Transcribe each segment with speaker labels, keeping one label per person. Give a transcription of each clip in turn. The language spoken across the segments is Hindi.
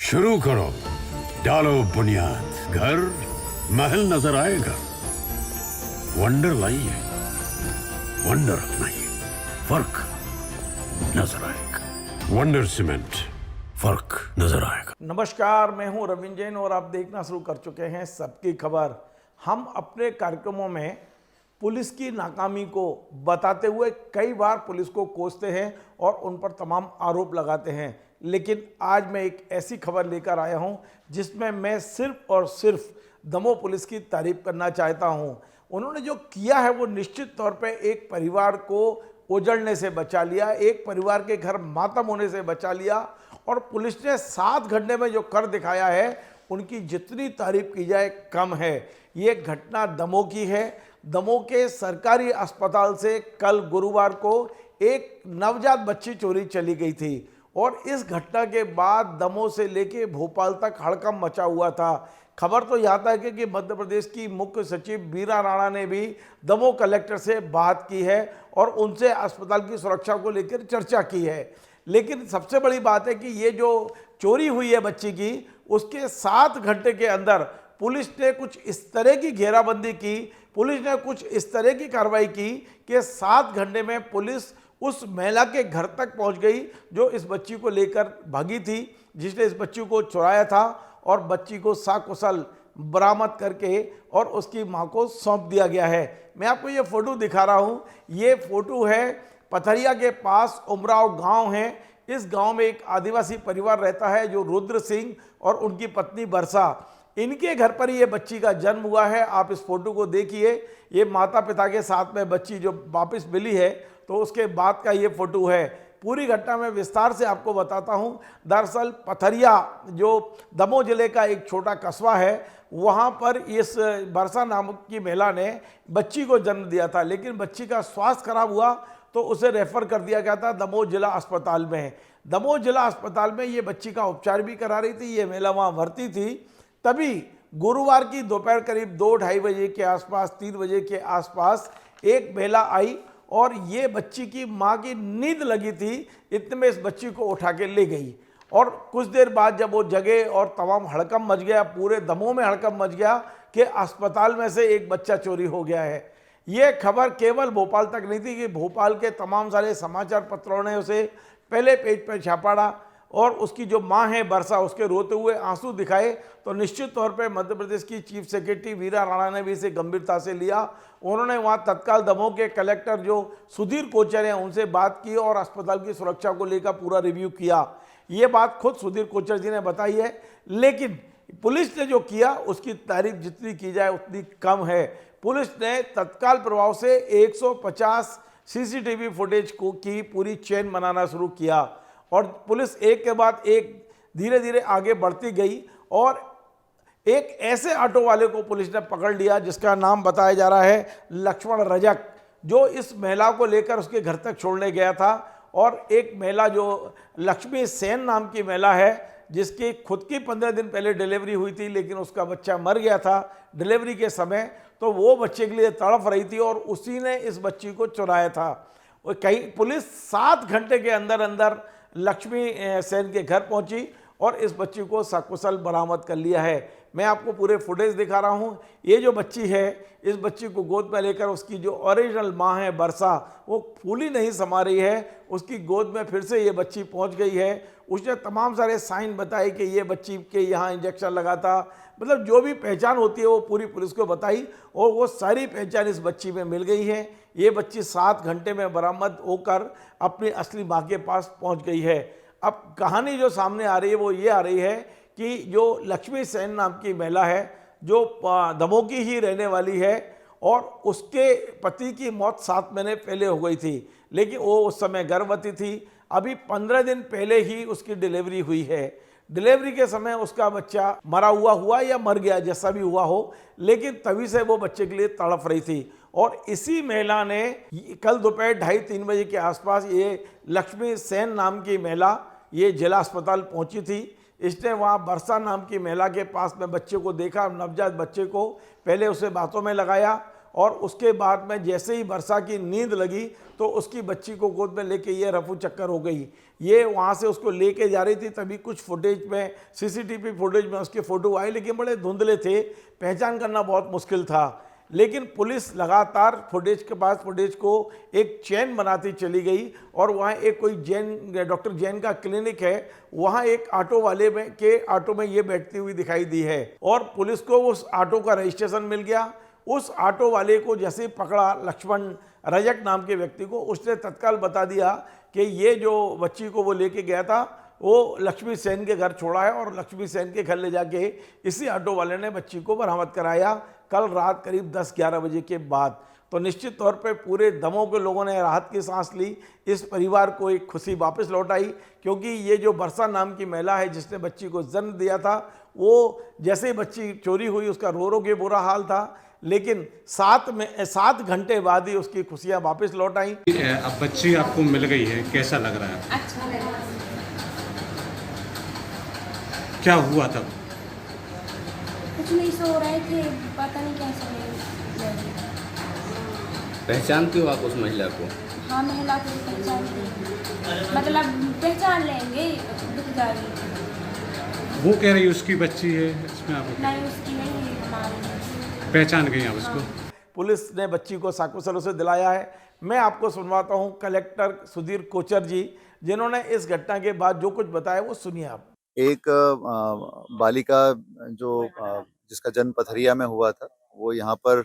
Speaker 1: शुरू करो, डालो बुनियाद, घर महल नजर आएगा। वंडर लाइए, वंडर अपनाइए, फर्क नजर आएगा। वंडर सीमेंट, फर्क नजर आएगा।
Speaker 2: नमस्कार, मैं हूं रविंद्र जैन और आप देखना शुरू कर चुके हैं सबकी खबर। हम अपने कार्यक्रमों में पुलिस की नाकामी को बताते हुए कई बार पुलिस को कोसते हैं और उन पर तमाम आरोप लगाते हैं, लेकिन आज मैं एक ऐसी खबर लेकर आया हूं जिसमें मैं सिर्फ और सिर्फ दमोह पुलिस की तारीफ करना चाहता हूं। उन्होंने जो किया है वो निश्चित तौर पे एक परिवार को उजड़ने से बचा लिया, एक परिवार के घर मातम होने से बचा लिया। और पुलिस ने 7 घंटे में जो कर दिखाया है उनकी जितनी तारीफ की जाए कम है। ये घटना दमोह की है। दमोह के सरकारी अस्पताल से कल गुरुवार को एक नवजात बच्ची चोरी चली गई थी और इस घटना के बाद दमोह से लेके भोपाल तक हड़कंप मचा हुआ था। खबर तो यहाँ तक है कि मध्य प्रदेश की मुख्य सचिव बीरा राणा ने भी दमोह कलेक्टर से बात की है और उनसे अस्पताल की सुरक्षा को लेकर चर्चा की है। लेकिन सबसे बड़ी बात है कि ये जो चोरी हुई है बच्ची की, उसके 7 घंटे के अंदर पुलिस ने कुछ इस तरह की घेराबंदी की, पुलिस ने कुछ इस तरह की कार्रवाई की कि 7 घंटे में पुलिस उस महिला के घर तक पहुंच गई जो इस बच्ची को लेकर भागी थी, जिसने इस बच्ची को चुराया था, और बच्ची को सकुशल बरामद करके और उसकी मां को सौंप दिया गया है। मैं आपको ये फोटो दिखा रहा हूँ। ये फोटो है पथरिया के पास उमराव गांव है। इस गांव में एक आदिवासी परिवार रहता है जो रुद्र सिंह और उनकी पत्नी बरसा, इनके घर पर ये बच्ची का जन्म हुआ है। आप इस फोटो को देखिए, ये माता पिता के साथ में बच्ची जो वापस मिली है, तो उसके बाद का ये फोटो है। पूरी घटना में विस्तार से आपको बताता हूं। दरअसल पथरिया जो दमोह जिले का एक छोटा कस्बा है, वहां पर इस बरसा नामक की महिला ने बच्ची को जन्म दिया था, लेकिन बच्ची का स्वास्थ्य खराब हुआ तो उसे रेफर कर दिया गया था दमोह जिला अस्पताल में। दमोह जिला अस्पताल में ये बच्ची का उपचार भी करा रही थी, ये महिला वहाँ भर्ती थी। तभी गुरुवार की दोपहर करीब 2-2:30 बजे के आसपास, 3 बजे के आसपास एक महिला आई और ये बच्ची की माँ की नींद लगी थी, इतने में इस बच्ची को उठा के ले गई। और कुछ देर बाद जब वो जगे और तमाम हड़कंप मच गया, पूरे दमोह में हड़कंप मच गया कि अस्पताल में से एक बच्चा चोरी हो गया है। ये खबर केवल भोपाल तक नहीं थी कि भोपाल के तमाम सारे समाचार पत्रों ने उसे पहले पेज पर छापा और उसकी जो मां है बरसा, उसके रोते हुए आंसू दिखाए। तो निश्चित तौर पे मध्य प्रदेश की चीफ सेक्रेटरी बीरा राणा ने भी इसे गंभीरता से लिया। उन्होंने वहां तत्काल दमोह के कलेक्टर जो सुधीर कोचर हैं उनसे बात की और अस्पताल की सुरक्षा को लेकर पूरा रिव्यू किया। ये बात खुद सुधीर कोचर जी ने बताई है, लेकिन पुलिस ने जो किया उसकी तारीफ जितनी की जाए उतनी कम है। पुलिस ने तत्काल प्रभाव से 150 सीसीटीवी फुटेज की पूरी चेन बनाना शुरू किया और पुलिस एक के बाद एक धीरे धीरे आगे बढ़ती गई और एक ऐसे ऑटो वाले को पुलिस ने पकड़ लिया जिसका नाम बताया जा रहा है लक्ष्मण रजक, जो इस महिला को लेकर उसके घर तक छोड़ने गया था। और एक महिला जो लक्ष्मी सेन नाम की महिला है, जिसकी खुद की 15 दिन पहले डिलीवरी हुई थी, लेकिन उसका बच्चा मर गया था डिलीवरी के समय, तो वो बच्चे के लिए तड़प रही थी और उसी ने इस बच्ची को चुराया था। कई पुलिस 7 घंटे के अंदर अंदर लक्ष्मी सेन के घर पहुंची और इस बच्ची को सकुशल बरामद कर लिया है। मैं आपको पूरे फुटेज दिखा रहा हूं। ये जो बच्ची है, इस बच्ची को गोद में लेकर उसकी जो ओरिजिनल मां है बरसा, वो फूली नहीं समा रही है, उसकी गोद में फिर से ये बच्ची पहुंच गई है। उसने तमाम सारे साइन बताए कि ये बच्ची के यहाँ इंजेक्शन लगा था, मतलब जो भी पहचान होती है वो पूरी पुलिस को बताई और वो सारी पहचान इस बच्ची में मिल गई है। ये बच्ची 7 घंटे में बरामद होकर अपनी असली माँ के पास पहुँच गई है। अब कहानी जो सामने आ रही है वो ये आ रही है कि जो लक्ष्मी सेन नाम की महिला है, जो दमोह की ही रहने वाली है, और उसके पति की मौत 7 महीने पहले हो गई थी, लेकिन वो उस समय गर्भवती थी। अभी 15 दिन पहले ही उसकी डिलीवरी हुई है। डिलीवरी के समय उसका बच्चा मरा हुआ या मर गया, जैसा भी हुआ हो, लेकिन तभी से वो बच्चे के लिए तड़प रही थी। और इसी महिला ने कल दोपहर 2:30-3 बजे के आसपास, ये लक्ष्मी सेन नाम की महिला ये जिला अस्पताल पहुंची थी। इसने वहाँ बरसा नाम की महिला के पास में बच्चे को देखा, नवजात बच्चे को। पहले उसे बातों में लगाया और उसके बाद में जैसे ही वर्षा की नींद लगी तो उसकी बच्ची को गोद में लेके ये रफू चक्कर हो गई। ये वहाँ से उसको लेके जा रही थी, तभी कुछ फुटेज में, सीसीटीवी फुटेज में उसके फोटो आए, लेकिन बड़े धुंधले थे, पहचान करना बहुत मुश्किल था। लेकिन पुलिस लगातार फुटेज को एक चेन बनाती चली गई और वहाँ एक कोई डॉक्टर जैन का क्लिनिक है, वहाँ एक ऑटो वाले के ऑटो में ये बैठती हुई दिखाई दी है और पुलिस को उस ऑटो का रजिस्ट्रेशन मिल गया। उस ऑटो वाले को जैसे ही पकड़ा, लक्ष्मण रजक नाम के व्यक्ति को, उसने तत्काल बता दिया कि ये जो बच्ची को वो लेके गया था वो लक्ष्मी सेन के घर छोड़ा है और लक्ष्मी सेन के घर ले जाके इसी ऑटो वाले ने बच्ची को बरामद कराया कल रात करीब 10-11 बजे के बाद। तो निश्चित तौर पे पूरे दमों के लोगों ने राहत की सांस ली, इस परिवार को एक खुशी वापस लौट आई, क्योंकि ये जो वर्षा नाम की महिला है जिसने बच्ची को जन्म दिया था, वो जैसे ही बच्ची चोरी हुई उसका रो रो के बुरा हाल था, लेकिन 7 घंटे बाद ही उसकी खुशियाँ वापस लौट आई।
Speaker 3: अब बच्ची आपको मिल गई है, कैसा लग रहा है?
Speaker 4: अच्छा लगा।
Speaker 3: क्या हुआ तब?
Speaker 4: कुछ नहीं, सो रहे थे, पता नहीं कैसे नहीं।
Speaker 5: पहचानते हो आप उस महिला को?
Speaker 4: हाँ, महिला को भी पहचान लेंगे, मतलब पहचान लेंगे, दिख जाएगी।
Speaker 3: वो कह रही है उसकी बच्ची है, इसमें आप
Speaker 4: नहीं, उसकी नहीं है, हमारी।
Speaker 3: पहचान गई आप उसको?
Speaker 2: पुलिस ने बच्ची को साकुशलों से दिलाया है। मैं आपको सुनवाता हूं कलेक्टर सुधीर कोचर जी, जिन्होंने इस घटना के बाद जो कुछ बताया वो सुनिए आप।
Speaker 6: एक बालिका जो जिसका जन्म पथरिया में हुआ था, वो यहाँ पर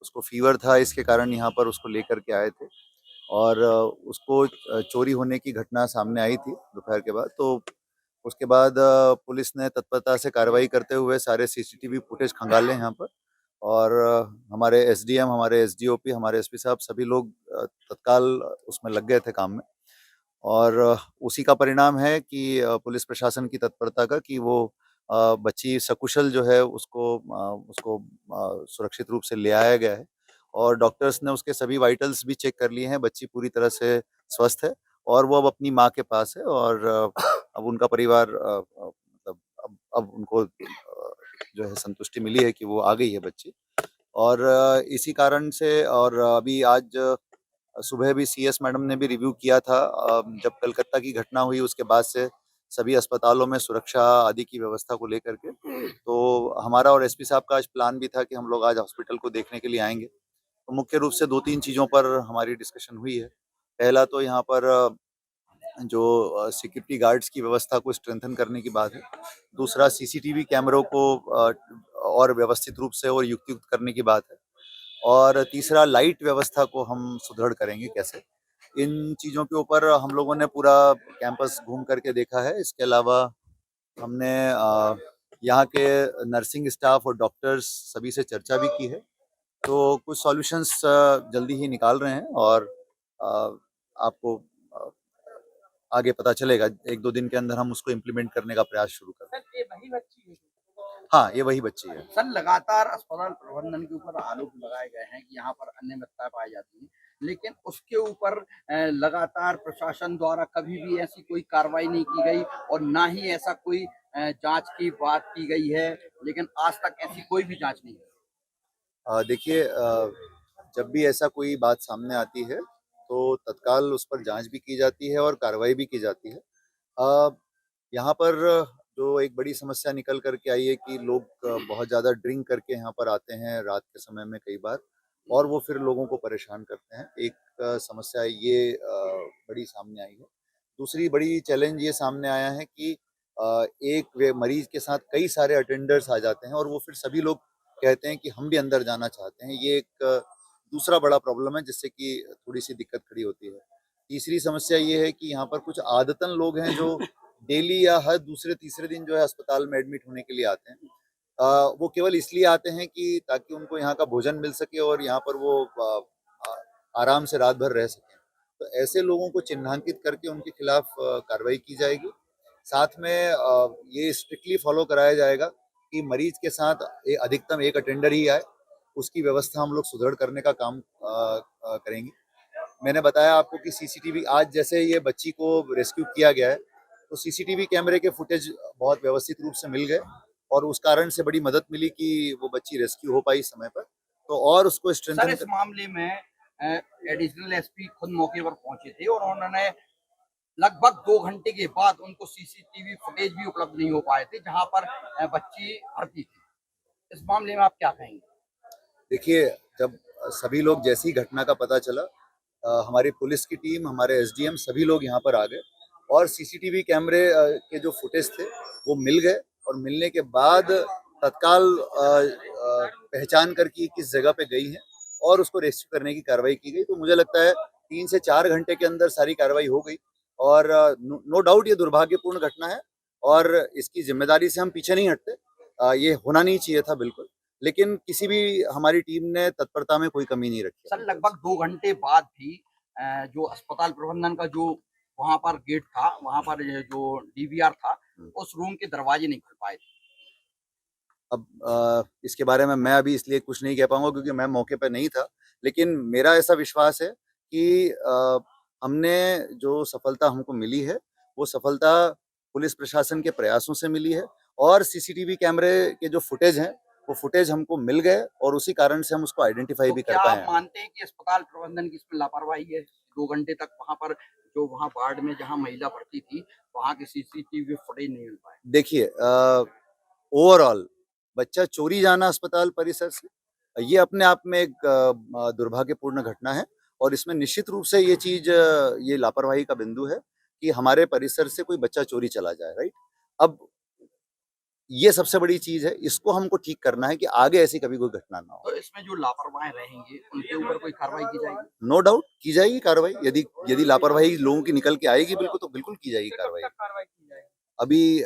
Speaker 6: उसको फीवर था, इसके कारण यहाँ पर उसको लेकर के आए थे और उसको चोरी होने की घटना सामने आई थी दोपहर के बाद। तो उसके बाद पुलिस ने तत्परता से कार्रवाई करते हुए सारे सीसीटीवी फुटेज खंगाले यहाँ पर और हमारे एसडीएम, हमारे एसडीओपी, हमारे एसपी साहब सभी लोग तत्काल उसमें लग गए थे काम में और उसी का परिणाम है कि पुलिस प्रशासन की तत्परता का कि वो बच्ची सकुशल जो है उसको सुरक्षित रूप से ले आया गया है और डॉक्टर्स ने उसके सभी वाइटल्स भी चेक कर लिए हैं। बच्ची पूरी तरह से स्वस्थ है और वो अब अपनी माँ के पास है और अब उनका परिवार मतलब अब उनको जो है संतुष्टि मिली है कि वो आ गई है बच्ची और इसी कारण से और अभी आज सुबह भी सीएस मैडम ने भी रिव्यू किया था। जब कलकत्ता की घटना हुई उसके बाद से सभी अस्पतालों में सुरक्षा आदि की व्यवस्था को लेकर के, तो हमारा और एसपी साहब का आज प्लान भी था कि हम लोग आज हॉस्पिटल को देखने के लिए आएंगे। तो मुख्य रूप से 2-3 चीज़ों पर हमारी डिस्कशन हुई है। पहला तो यहाँ पर जो सिक्योरिटी गार्ड्स की व्यवस्था को स्ट्रेंथन करने की बात है। दूसरा सीसीटीवी कैमरों को और व्यवस्थित रूप से और युक्त करने की बात है और तीसरा लाइट व्यवस्था को हम सुदृढ़ करेंगे कैसे। इन चीज़ों के ऊपर हम लोगों ने पूरा कैंपस घूम करके देखा है। इसके अलावा हमने यहाँ के नर्सिंग स्टाफ और डॉक्टर्स सभी से चर्चा भी की है, तो कुछ सॉल्यूशंस जल्दी ही निकाल रहे हैं और आपको आगे पता चलेगा। 1-2 दिन के अंदर हम उसको इम्प्लीमेंट करने का प्रयास शुरू करें।
Speaker 7: सर, ये वही बच्ची है?
Speaker 6: हाँ, ये वही बच्ची है।
Speaker 7: सर, लगातार अस्पताल प्रबंधन के ऊपर आरोप लगाए गए हैं कि यहाँ पर अनियमितता पाई जाती है, लेकिन उसके ऊपर लगातार प्रशासन द्वारा कभी भी ऐसी कोई कार्रवाई नहीं की गई और ना ही ऐसा कोई जांच की बात की गई है, लेकिन आज तक ऐसी कोई भी जांच नहीं हुई।
Speaker 6: देखिए, जब भी ऐसा कोई बात सामने आती है तो तत्काल उस पर जांच भी की जाती है और कार्रवाई भी की जाती है। यहाँ पर जो एक बड़ी समस्या निकल करके आई है कि लोग बहुत ज़्यादा ड्रिंक करके यहाँ पर आते हैं रात के समय में कई बार और वो फिर लोगों को परेशान करते हैं। एक समस्या ये बड़ी सामने आई है। दूसरी बड़ी चैलेंज ये सामने आया है कि एक वे मरीज के साथ कई सारे अटेंडर्स आ जाते हैं और वो फिर सभी लोग कहते हैं कि हम भी अंदर जाना चाहते हैं। ये एक दूसरा बड़ा प्रॉब्लम है जिससे कि थोड़ी सी दिक्कत खड़ी होती है। तीसरी समस्या ये है कि यहाँ पर कुछ आदतन लोग हैं जो डेली या हर दूसरे तीसरे दिन जो है अस्पताल में एडमिट होने के लिए आते हैं। वो केवल इसलिए आते हैं कि ताकि उनको यहाँ का भोजन मिल सके और यहाँ पर वो आराम से रात भर रह सकें। तो ऐसे लोगों को चिन्हांकित करके उनके खिलाफ कार्रवाई की जाएगी। साथ में ये स्ट्रिक्टली फॉलो कराया जाएगा कि मरीज के साथ अधिकतम एक अटेंडर ही आए। उसकी व्यवस्था हम लोग सुदृढ़ करने का काम करेंगे। मैंने बताया आपको कि सीसीटीवी आज जैसे ये बच्ची को रेस्क्यू किया गया है तो सीसीटीवी कैमरे के फुटेज बहुत व्यवस्थित रूप से मिल गए और उस कारण से बड़ी मदद मिली कि वो बच्ची रेस्क्यू हो पाई समय पर तो और उसको
Speaker 7: सर,
Speaker 6: स्ट्रेंथन
Speaker 7: इस मामले में एडिशनल एसपी खुद मौके पर पहुंचे थे और उन्होंने लगभग 2 घंटे के बाद उनको सीसीटीवी फुटेज भी उपलब्ध नहीं हो पाए थे जहां पर बच्ची भर्ती थी। इस मामले में आप क्या कहेंगे?
Speaker 6: देखिए, जब सभी लोग जैसी घटना का पता चला, हमारी पुलिस की टीम, हमारे एसडीएम सभी लोग यहाँ पर आ गए और सीसीटीवी कैमरे के जो फुटेज थे वो मिल गए और मिलने के बाद तत्काल पहचान कर की किस जगह पे गई है और उसको रेस्क्यू करने की कार्रवाई की गई। तो मुझे लगता है 3 से 4 घंटे के अंदर सारी कार्रवाई हो गई और नो डाउट ये दुर्भाग्यपूर्ण घटना है और इसकी जिम्मेदारी से हम पीछे नहीं हटते। ये होना नहीं चाहिए था बिल्कुल, लेकिन किसी भी हमारी टीम ने तत्परता में कोई कमी नहीं रखी।
Speaker 7: सर, लगभग 2 घंटे बाद भी जो अस्पताल प्रबंधन का जो वहां पर गेट था, वहां पर जो डीवीआर था, उस रूम के दरवाजे नहीं खुल पाए थे।
Speaker 6: अब इसके बारे में मैं अभी इसलिए कुछ नहीं कह पाऊंगा क्योंकि मैं मौके पर नहीं था, लेकिन मेरा ऐसा विश्वास है कि हमने जो सफलता हमको मिली है वो सफलता पुलिस प्रशासन के प्रयासों से मिली है और सीसीटीवी कैमरे के जो फुटेज हैं वो फुटेज हमको मिल गए और उसी कारण से हम उसको आइडेंटिफाई भी कर
Speaker 7: क्या
Speaker 6: पाए
Speaker 7: आप
Speaker 6: हैं।
Speaker 7: मानते हैं कि अस्पताल प्रबंधन की इसमें लापरवाही है? 2 घंटे तक वहां पर जो वहां वार्ड में जहां महिला भर्ती थी वहां के सीसीटीवी फुटेज नहीं मिल पाए।
Speaker 6: देखिए, ओवरऑल बच्चा चोरी जाना अस्पताल परिसर से ये अपने आप में एक दुर्भाग्यपूर्ण घटना है और इसमें निश्चित रूप से ये चीज ये लापरवाही का बिंदु है कि हमारे परिसर से कोई बच्चा चोरी चला जाए, राइट। अब ये सबसे बड़ी चीज है, इसको हमको ठीक करना है कि आगे ऐसी कभी कोई घटना ना हो।
Speaker 7: तो इसमें जो लापरवाही रहेंगे उनके ऊपर कोई कार्रवाई की जाएगी?
Speaker 6: नो डाउट की जाएगी कार्रवाई। यदि लापरवाही लोगों की निकल के आएगी बिल्कुल, तो बिल्कुल की जाएगी कार्रवाई। अभी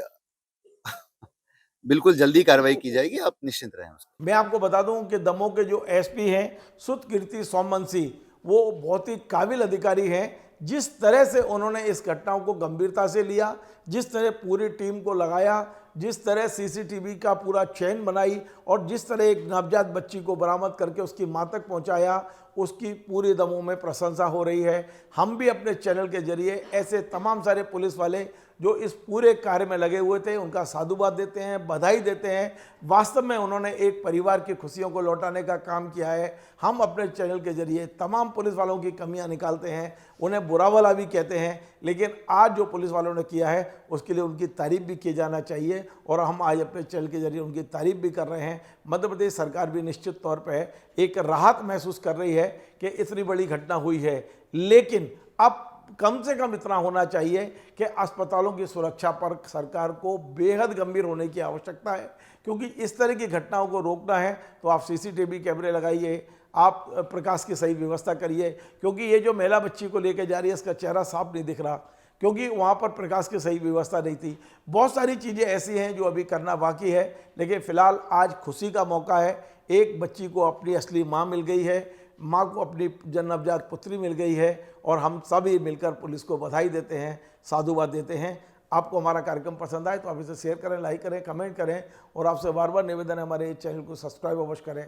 Speaker 6: बिल्कुल जल्दी कार्रवाई की जाएगी, आप निश्चिंत रहें उसको।
Speaker 2: मैं आपको बता दूं कि दमोह के जो एसपी हैं सुतकीर्ति सोमवंशी, वो बहुत ही काबिल अधिकारी हैं। जिस तरह से उन्होंने इस घटनाओं को गंभीरता से लिया, जिस तरह पूरी टीम को लगाया, जिस तरह सीसीटीवी का पूरा चेन बनाई और जिस तरह एक नवजात बच्ची को बरामद करके उसकी मां तक पहुंचाया, उसकी पूरी दमोह में प्रशंसा हो रही है। हम भी अपने चैनल के जरिए ऐसे तमाम सारे पुलिस वाले जो इस पूरे कार्य में लगे हुए थे उनका साधुवाद देते हैं, बधाई देते हैं। वास्तव में उन्होंने एक परिवार की खुशियों को लौटाने का काम किया है। हम अपने चैनल के जरिए तमाम पुलिस वालों की कमियां निकालते हैं, उन्हें बुरा भला भी कहते हैं, लेकिन आज जो पुलिस वालों ने किया है उसके लिए उनकी तारीफ भी की जाना चाहिए और हम आज अपने चैनल के जरिए उनकी तारीफ भी कर रहे हैं। मध्य प्रदेश सरकार भी निश्चित तौर पर एक राहत महसूस कर रही है कि इतनी बड़ी घटना हुई है, लेकिन अब कम से कम इतना होना चाहिए कि अस्पतालों की सुरक्षा पर सरकार को बेहद गंभीर होने की आवश्यकता है, क्योंकि इस तरह की घटनाओं को रोकना है तो आप सीसीटीवी कैमरे लगाइए, आप प्रकाश की सही व्यवस्था करिए, क्योंकि ये जो महिला बच्ची को लेकर जा रही है इसका चेहरा साफ नहीं दिख रहा, क्योंकि वहाँ पर प्रकाश की सही व्यवस्था नहीं थी। बहुत सारी चीज़ें ऐसी हैं जो अभी करना बाकी है, लेकिन फ़िलहाल आज खुशी का मौका है। एक बच्ची को अपनी असली माँ मिल गई है, माँ को अपनी नवजात पुत्री मिल गई है और हम सभी मिलकर पुलिस को बधाई देते हैं, साधुवाद देते हैं। आपको हमारा कार्यक्रम पसंद आए तो आप इसे शेयर करें, लाइक करें, कमेंट करें और आपसे बार बार निवेदन है हमारे चैनल को सब्सक्राइब अवश्य करें।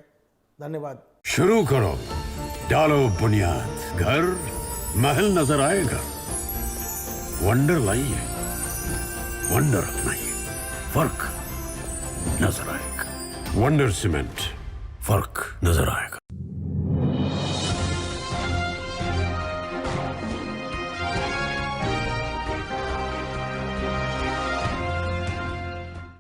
Speaker 2: धन्यवाद।
Speaker 1: शुरू करो, डालो बुनियाद, घर महल नजर आएगा। वंडर लाइए, वंडर अपनाइए, फर्क नजर आएगा। वंडर सीमेंट, फर्क नजर आएगा।